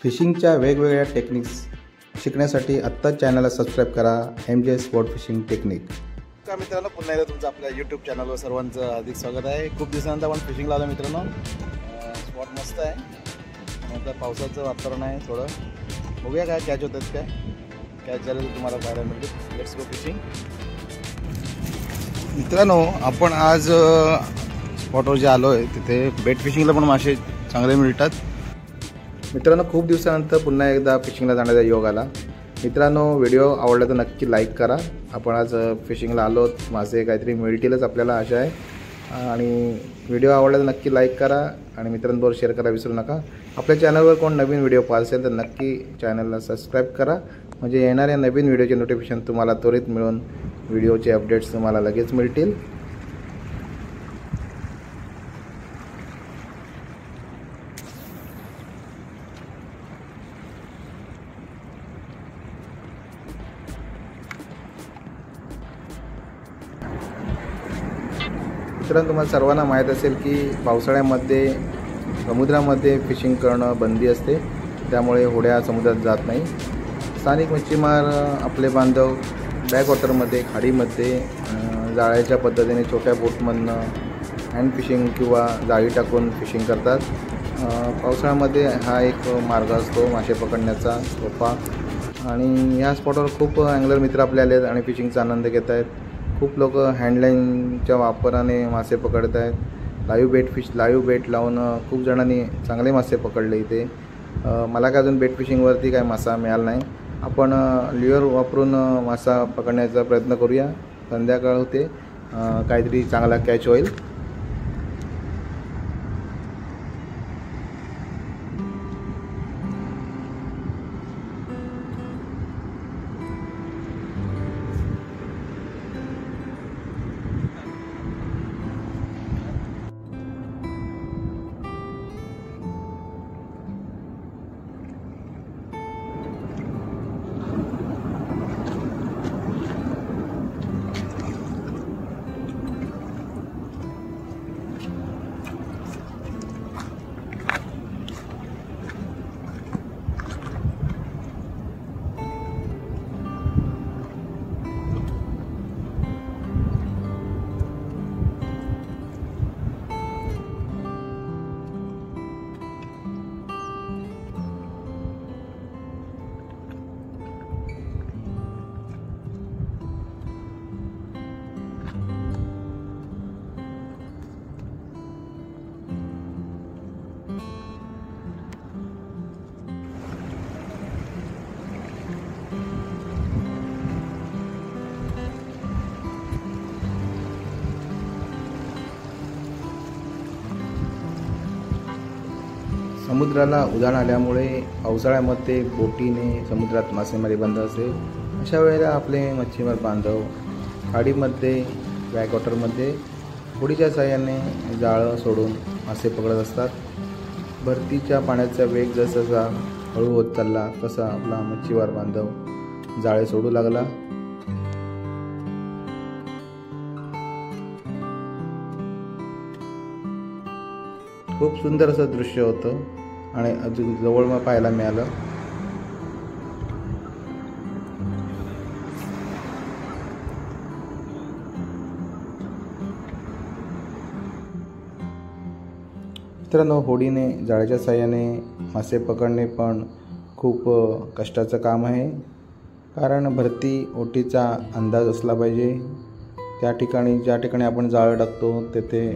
फिशिंगच्या वेगवेगळ्या टेक्निक्स शिकण्यासाठी आत्ताच चॅनलला सबस्क्राईब करा MJ स्पॉट फिशिंग टेक्निक। का मित्रांनो, पुन्हा एकदा तुमचं आपल्या यूट्यूब चॅनलवर सर्वांचं हार्दिक स्वागत आहे। खूप दिवसानंतर आपण फिशिंगला आलो मित्रांनो। स्पॉट मस्त आहे, आता पावसाचं वातावरण आहे थोडं, बघूया काय कॅच होतात, काय कॅच झालं तर तुम्हाला पाहायला मिळतील। Let's go fishing. मित्रांनो, आपण आज स्पॉटवर जे आलो आहे तिथे बेट फिशिंगला पण मासे चांगले मिळतात। मित्रांनो, खूप दिवसानंतर पुन्हा एकदा फिशिंगला जाण्याचा योग आला। मित्रांनो, व्हिडिओ आवडला तर नक्की लाईक करा। आपण आज फिशिंगला आलो, मासे काहीतरी मिळतीलच आपल्याला आशा आहे। आणि व्हिडिओ आवडला तर नक्की लाईक करा आणि मित्रांबरोबर शेअर करायला विसरू नका। आपल्या चॅनलवर कोण नवीन व्हिडिओ पाहत असेल तर नक्की चॅनलला सबस्क्राईब करा, म्हणजे येणाऱ्या नवीन व्हिडिओचे नोटिफिकेशन तुम्हाला त्वरित मिळून व्हिडिओचे अपडेट्स तुम्हाला लगेच मिळतील। मित्रांनो, तुम्हाला सर्वांना माहीत असेल की पावसाळ्यामध्ये समुद्रामध्ये फिशिंग करणं बंदी असते, त्यामुळे होड्या समुद्रात जात नाही। स्थानिक मच्छीमार आपले बांधव बॅकवॉटरमध्ये, खाडीमध्ये जाळ्याच्या पद्धतीने छोट्या बोटमधनं हँड फिशिंग किंवा जाळी टाकून फिशिंग करतात। पावसाळ्यामध्ये हा एक मार्ग असतो मासे पकडण्याचा सोपा। आणि ह्या स्पॉटवर खूप अँगलर मित्र आपले आले आहेत आणि फिशिंगचा आनंद घेत आहेत। खूप लोक हँडलाईनच्या वापराने मासे पकडत आहेत। लाईव्ह बेट लावून खूप जणांनी चांगले मासे पकडले इथे। मला काय अजून बेट फिशिंगवरती काय मासा मिळाला नाही। आपण ल्युअर वापरून मासा पकडण्याचा प्रयत्न करूया। संध्याकाळ होते, काहीतरी चांगला कॅच होईल। समुद्राला उधाण आल्यामुळे पावसाळ्यामध्ये बोटीने समुद्रात मासेमारी बंद असते। अशा वेळेला आपले मच्छीमार बांधव खाडीमध्ये, बॅकवॉटरमध्ये होडीच्या साहाय्याने जाळं सोडून मासे पकडत असतात। भरतीच्या पाण्याचा वेग जसा हळू होत चालला तसा आपला मच्छीमार बांधव जाळे सोडू लागला। खूप सुंदर असं दृश्य होतं आणि अजून जवळ मग पाहायला मिळालं। मित्रांनो, होडीने जाळ्याच्या साहाय्याने मासे पकडणे पण खूप कष्टाचं काम आहे, कारण भरती ओटीचा अंदाज असला पाहिजे। त्या ठिकाणी ज्या ठिकाणी आपण जाळं टाकतो तेथे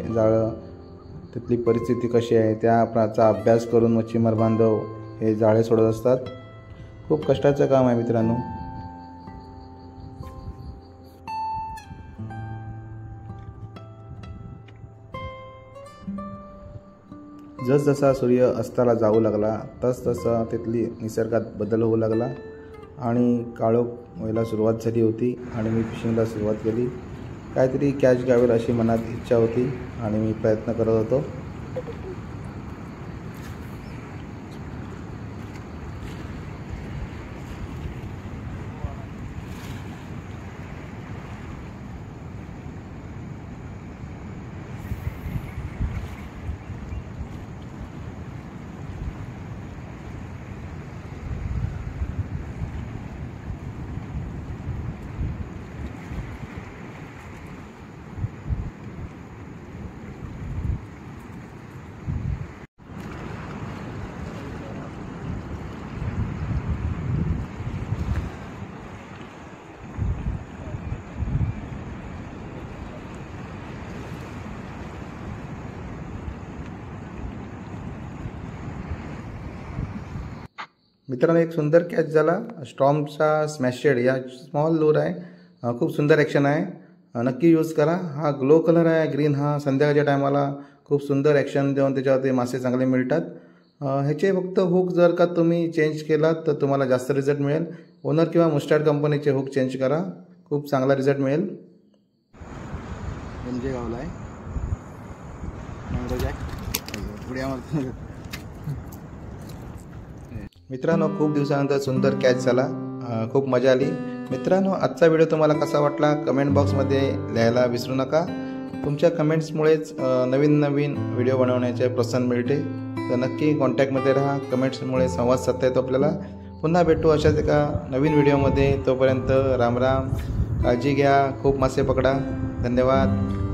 तिथली परिस्थिती कशी आहे त्याचा अभ्यास करून मच्छीमार बांधव हे जाळे सोडत असतात। खूप कष्टाचं काम आहे मित्रांनो। जसजसा सूर्य अस्ताला जाऊ लागला तसतसा तिथली निसर्गात बदल होऊ लागला आणि काळोख व्हायला सुरुवात झाली होती आणि मी फिशिंगला सुरुवात केली। काहीतरी कॅच घ्यावेल अशी मनात इच्छा होती आणि मी प्रयत्न करत होतो। मित्रांनो एक सुंदर कॅच झाला स्टॉर्मचा स्मॅशेड या स्मॉल लूर आहे. खूप सुंदर ॲक्शन आहे. नक्की यूज करा. हा ग्लो कलर आहे ग्रीन, हा संध्याकाळच्या टायमाला खूप सुंदर ॲक्शन देऊन त्याच्यावरती मासे चांगले मिळतात. ह्याचे फक्त हुक जर का तुम्ही चेंज केलात तर तुम्हाला जास्त रिझल्ट मिळेल. ओनर किंवा मुस्टार्ड कंपनीचे हुक चेंज करा, खूप चांगला रिझल्ट मिळेल. म्हणजे गावला आहे मित्रांनो खूप दिवसानंतर सुंदर कॅच झाला. खूप मजा आली. मित्रांनो आजचा व्हिडिओ तुम्हाला कसा वाटला कमेंट बॉक्समध्ये लिहायला विसरू नका. तुमच्या कमेंट्समुळेच नवीन नवीन व्हिडिओ बनवण्याचे प्रोत्साहन मिळते. तर नक्की कॉन्टॅक्टमध्ये राहा. कमेंट्समुळे संवाद साधता येतो आपल्याला. पुन्हा भेटू अशाच एका नवीन व्हिडिओमध्ये. तोपर्यंत राम राम. काळजी घ्या. खूप मासे पकडा. धन्यवाद.